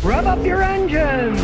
Rev up your engines!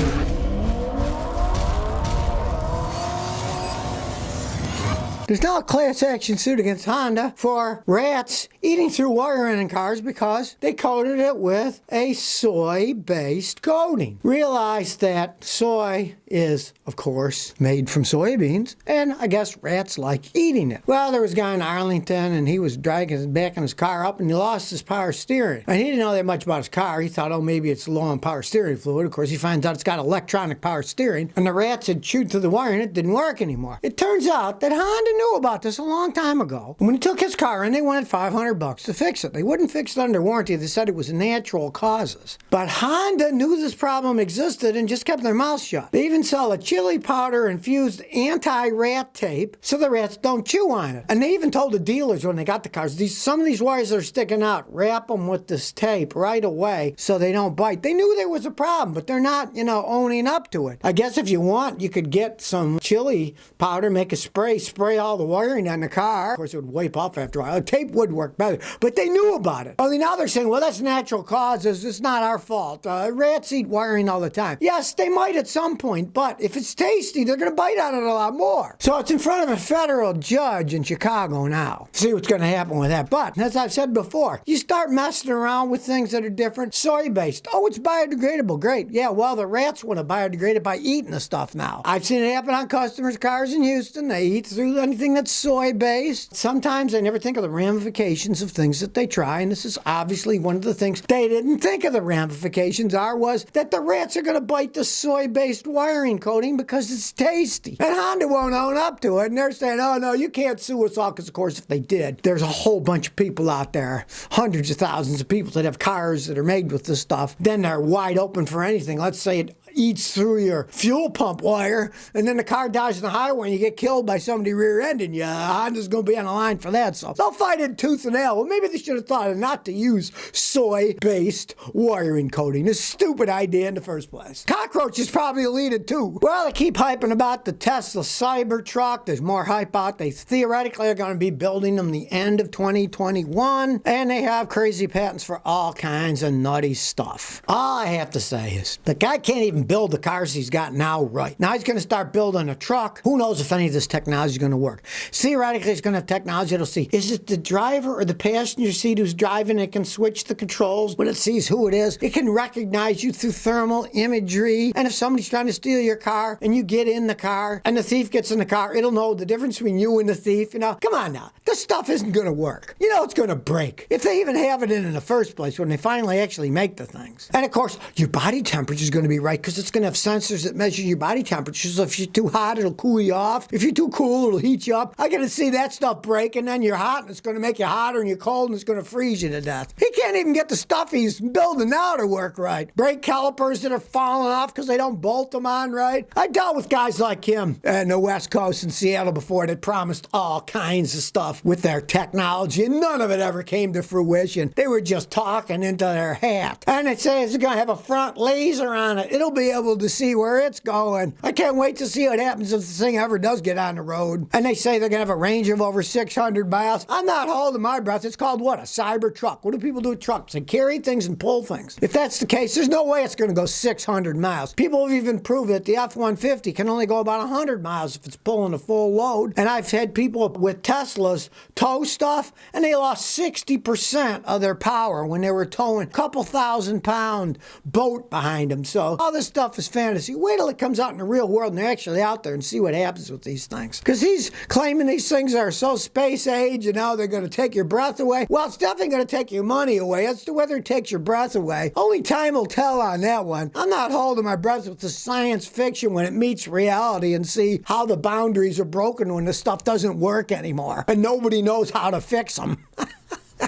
There's now a class action suit against Honda for rats eating through wiring in cars because they coated it with a soy-based coating. Realize that soy is, of course, made from soybeans, and I guess rats like eating it. Well, there was a guy in Arlington, and he was backing his car up, and he lost his power steering. And he didn't know that much about his car. He thought, oh, maybe it's low on power steering fluid. Of course, he finds out it's got electronic power steering, and the rats had chewed through the wire, and it didn't work anymore. It turns out that Honda knew about this a long time ago. And when he took his car in, they wanted $500 to fix it. They wouldn't fix it under warranty. They said it was natural causes. But Honda knew this problem existed and just kept their mouth shut. They even sell a chili powder infused AntiRat Tape so the rats don't chew on it. And they even told the dealers when they got the cars, some of these wires that are sticking out, wrap them with this tape right away so they don't bite. They knew there was a problem, but they're not, owning up to it. I guess if you want, you could get some chili powder, make a spray all the wiring on the car. Of course, it would wipe off after a while. The tape would work better, but they knew about it. Only now they're saying, well, that's natural causes. It's not our fault. Rats eat wiring all the time. Yes, they might at some point, but if it's tasty, they're going to bite on it a lot more. So it's in front of a federal judge in Chicago now. See what's going to happen with that. But as I've said before, you start messing around with things that are different. Soy-based. Oh, it's biodegradable. Great. Yeah, well, the rats want to biodegrade it by eating the stuff now. I've seen it happen on customers' cars in Houston. They eat through anything that's soy-based. Sometimes they never think of the ramifications of things that they try, and this is obviously one of the things they didn't think of. The ramifications was that the rats are going to bite the soy-based wiring coating because it's tasty. And Honda won't own up to it, and they're saying, oh no, you can't sue us all, because of course if they did, there's a whole bunch of people out there, hundreds of thousands of people that have cars that are made with this stuff, then they're wide open for anything. Let's say it eats through your fuel pump wire, and then the car dies on the highway and you get killed by somebody rear-ending you. Honda's going to be on the line for that, so they'll fight it tooth and nail. Well, maybe they should have thought of not to use soy-based wiring coating. It's a stupid idea in the first place. Cockroaches probably will eat it too. Well, they keep hyping about the Tesla Cybertruck. There's more hype out. They theoretically are going to be building them the end of 2021, and they have crazy patents for all kinds of nutty stuff. All I have to say is, the guy can't even build the cars he's got now right. Now he's going to start building a truck. Who knows if any of this technology is going to work. Theoretically, it's going to have technology that'll see, is it the driver or the passenger seat who's driving? It can switch the controls when it sees who it is. It can recognize you through thermal imagery. And if somebody's trying to steal your car and you get in the car and the thief gets in the car, it'll know the difference between you and the thief. Come on now. This stuff isn't going to work. It's going to break. If they even have it in the first place when they finally actually make the things. And of course, your body temperature is going to be right, because it's going to have sensors that measure your body temperature. So if you're too hot, it'll cool you off. If you're too cool, it'll heat you up. I got to see that stuff break, and then you're hot, and it's going to make you hotter, and you're cold, and it's going to freeze you to death. He can't even get the stuff he's building now to work right. Brake calipers that are falling off because they don't bolt them on right. I dealt with guys like him in the West Coast in Seattle before that promised all kinds of stuff with their technology, and none of it ever came to fruition. They were just talking into their hat. And they say it's going to have a front laser on it. It'll be able to see where it's going. I can't wait to see what happens if this thing ever does get on the road. And they say they're going to have a range of over 600 miles. I'm not holding my breath. It's called what? A Cybertruck. What do people do with trucks? They carry things and pull things. If that's the case, there's no way it's going to go 600 miles. People have even proved that the F-150 can only go about 100 miles if it's pulling a full load. And I've had people with Teslas tow stuff, and they lost 60% of their power when they were towing a couple 1,000-pound boat behind them. So all this stuff is fantasy. Wait till it comes out in the real world and they're actually out there and see what happens with these things. Because he's claiming these things are so space age and now they're going to take your breath away. Well, it's definitely going to take your money away. As to whether it takes your breath away, only time will tell on that one. I'm not holding my breath with the science fiction when it meets reality and see how the boundaries are broken when the stuff doesn't work anymore and nobody knows how to fix them.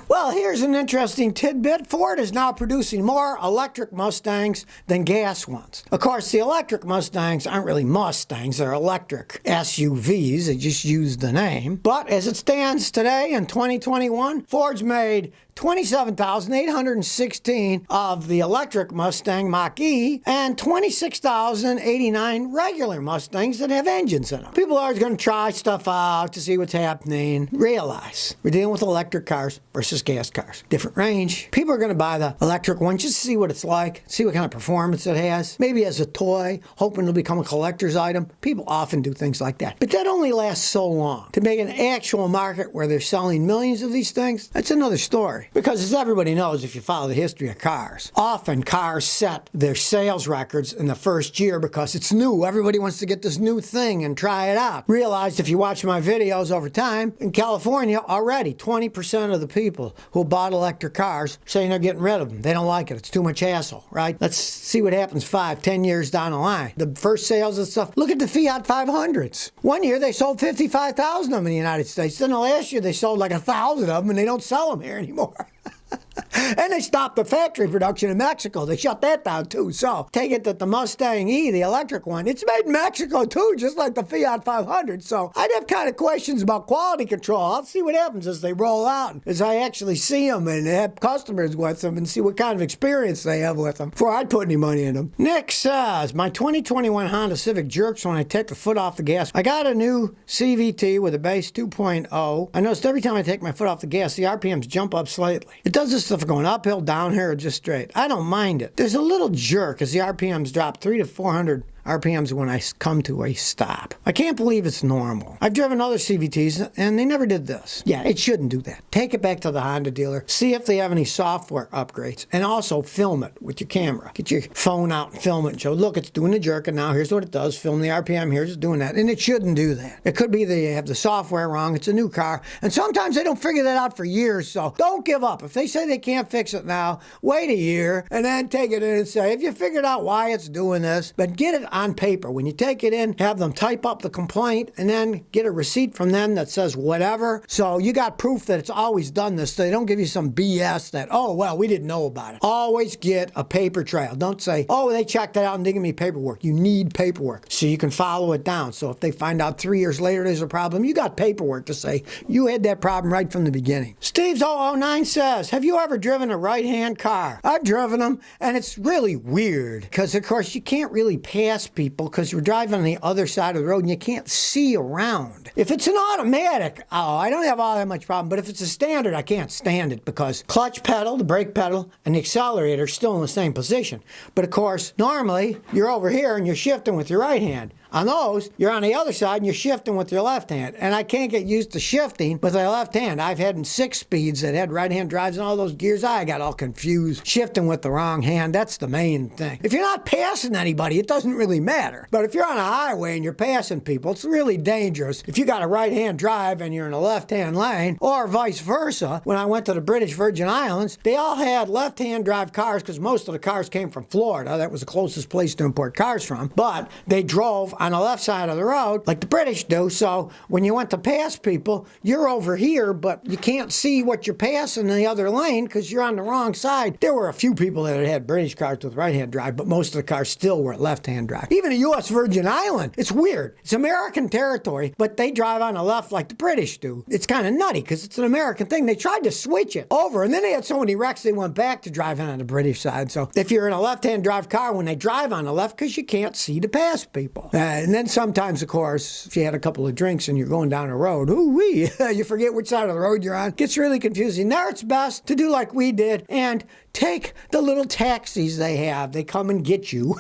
Well, here's an interesting tidbit. Ford is now producing more electric Mustangs than gas ones. Of course, the electric Mustangs aren't really Mustangs. They're electric SUVs. They just use the name. But as it stands today in 2021, Ford's made 27,816 of the electric Mustang Mach-E, and 26,089 regular Mustangs that have engines in them. People are always going to try stuff out to see what's happening. Realize we're dealing with electric cars versus gas cars. Different range. People are going to buy the electric one just to see what it's like, see what kind of performance it has, maybe as a toy, hoping it'll become a collector's item. People often do things like that. But that only lasts so long. To make an actual market where they're selling millions of these things, that's another story. Because as everybody knows, if you follow the history of cars, often cars set their sales records in the first year because it's new. Everybody wants to get this new thing and try it out. Realized if you watch my videos over time, in California already, 20% of the people who bought electric cars saying they're getting rid of them. They don't like it. It's too much hassle, right? Let's see what happens 5, 10 years down the line. The first sales and stuff. Look at the Fiat 500s. One year they sold 55,000 of them in the United States. Then the last year they sold like 1,000 of them and they don't sell them here anymore. And they stopped the factory production in Mexico. They shut that down too. So take it that the Mustang E, the electric one, it's made in Mexico too, just like the Fiat 500. So I'd have kind of questions about quality control. I'll see what happens as they roll out, as I actually see them and have customers with them and see what kind of experience they have with them before I'd put any money in them. Nick says, my 2021 Honda Civic jerks when I take the foot off the gas. I got a new CVT with a base 2.0. I noticed every time I take my foot off the gas, the RPMs jump up slightly. It does this stuff going uphill, downhill, or just straight. I don't mind it. There's a little jerk as the RPMs drop 300 to 400 RPMs when I come to a stop. I can't believe it's normal. I've driven other CVTs and they never did this. Yeah, it shouldn't do that. Take it back to the Honda dealer, see if they have any software upgrades, and also film it with your camera. Get your phone out and film it and show, look, it's doing the jerk, and now here's what it does. Film the RPM, here's it's doing that. And it shouldn't do that. It could be they have the software wrong, it's a new car, and sometimes they don't figure that out for years, so don't give up. If they say they can't fix it now, wait a year, and then take it in and say, have you figured out why it's doing this? But get it on paper. When you take it in, have them type up the complaint and then get a receipt from them that says whatever. So you got proof that it's always done this. So they don't give you some BS that, oh, well, we didn't know about it. Always get a paper trail. Don't say, oh, they checked it out and they give me paperwork. You need paperwork so you can follow it down. So if they find out 3 years later there's a problem, you got paperwork to say you had that problem right from the beginning. Steve's 009 says, have you ever driven a right-hand car? I've driven them, and it's really weird because, of course, you can't really pass people because you're driving on the other side of the road and you can't see around. If it's an automatic, oh, I don't have all that much problem, but if it's a standard, I can't stand it because clutch pedal, the brake pedal, and the accelerator are still in the same position. But of course, normally, you're over here and you're shifting with your right hand. On those, you're on the other side and you're shifting with your left hand. And I can't get used to shifting with my left hand. I've had in 6 speeds that had right-hand drives and all those gears. I got all confused. Shifting with the wrong hand, that's the main thing. If you're not passing anybody, it doesn't really matter. But if you're on a highway and you're passing people, it's really dangerous. If you got a right-hand drive and you're in a left-hand lane, or vice versa. When I went to the British Virgin Islands, they all had left-hand drive cars because most of the cars came from Florida. That was the closest place to import cars from. But they drove on the left side of the road like the British do. So when you went to pass people, you're over here, but you can't see what you're passing in the other lane because you're on the wrong side. There were a few people that had British cars with right-hand drive, but most of the cars still were left-hand drive. Even a U.S. Virgin Island, it's weird. It's American territory, but they drive on the left like the British do. It's kind of nutty because it's an American thing. They tried to switch it over, and then they had so many wrecks they went back to driving on the British side. So if you're in a left-hand drive car, when they drive on the left, because you can't see to pass people. And then sometimes, of course, if you had a couple of drinks and you're going down a road, ooh-wee, you forget which side of the road you're on. It gets really confusing. There it's best to do like we did and take the little taxis they have. They come and get you.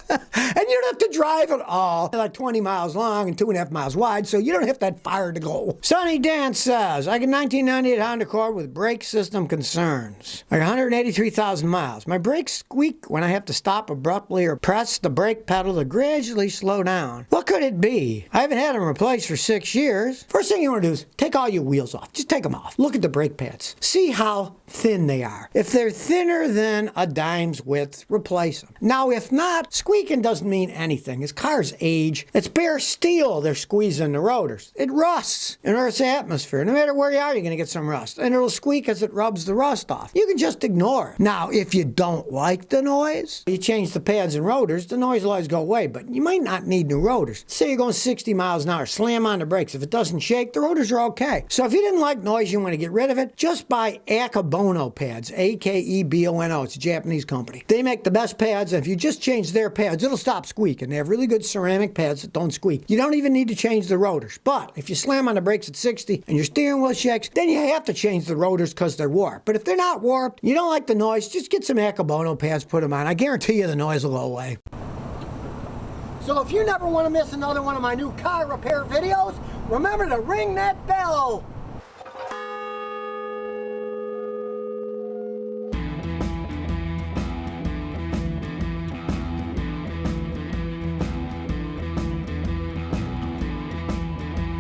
And you don't have to drive at all. They're like 20 miles long and 2.5 miles wide, so you don't have that far to go. Sonny Dan says, I got a 1998 Honda Accord with brake system concerns. I got 183,000 miles. My brakes squeak when I have to stop abruptly or press the brake pedal to gradually slow down. What could it be? I haven't had them replaced for 6 years. First thing you want to do is take all your wheels off. Just take them off. Look at the brake pads. See how thin they are. If they're thinner than a dime's width, replace them. Now, if not, squeaking doesn't doesn't mean anything. As cars age, it's bare steel they're squeezing the rotors. It rusts in Earth's atmosphere. No matter where you are, you're going to get some rust. And it'll squeak as it rubs the rust off. You can just ignore it. Now, if you don't like the noise, you change the pads and rotors, the noise will always go away. But you might not need new rotors. Say you're going 60 miles an hour, slam on the brakes. If it doesn't shake, the rotors are okay. So if you didn't like noise, you want to get rid of it, just buy Akebono pads. A-K-E-B-O-N-O. It's a Japanese company. They make the best pads, and if you just change their pads, it'll stop squeaking. They have really good ceramic pads that don't squeak. You don't even need to change the rotors. But if you slam on the brakes at 60 and your steering wheel shakes, then you have to change the rotors because they're warped. But if they're not warped, you don't like the noise, just get some Akebono pads, put them on. I guarantee you the noise will go away. So if you never want to miss another one of my new car repair videos, remember to ring that bell.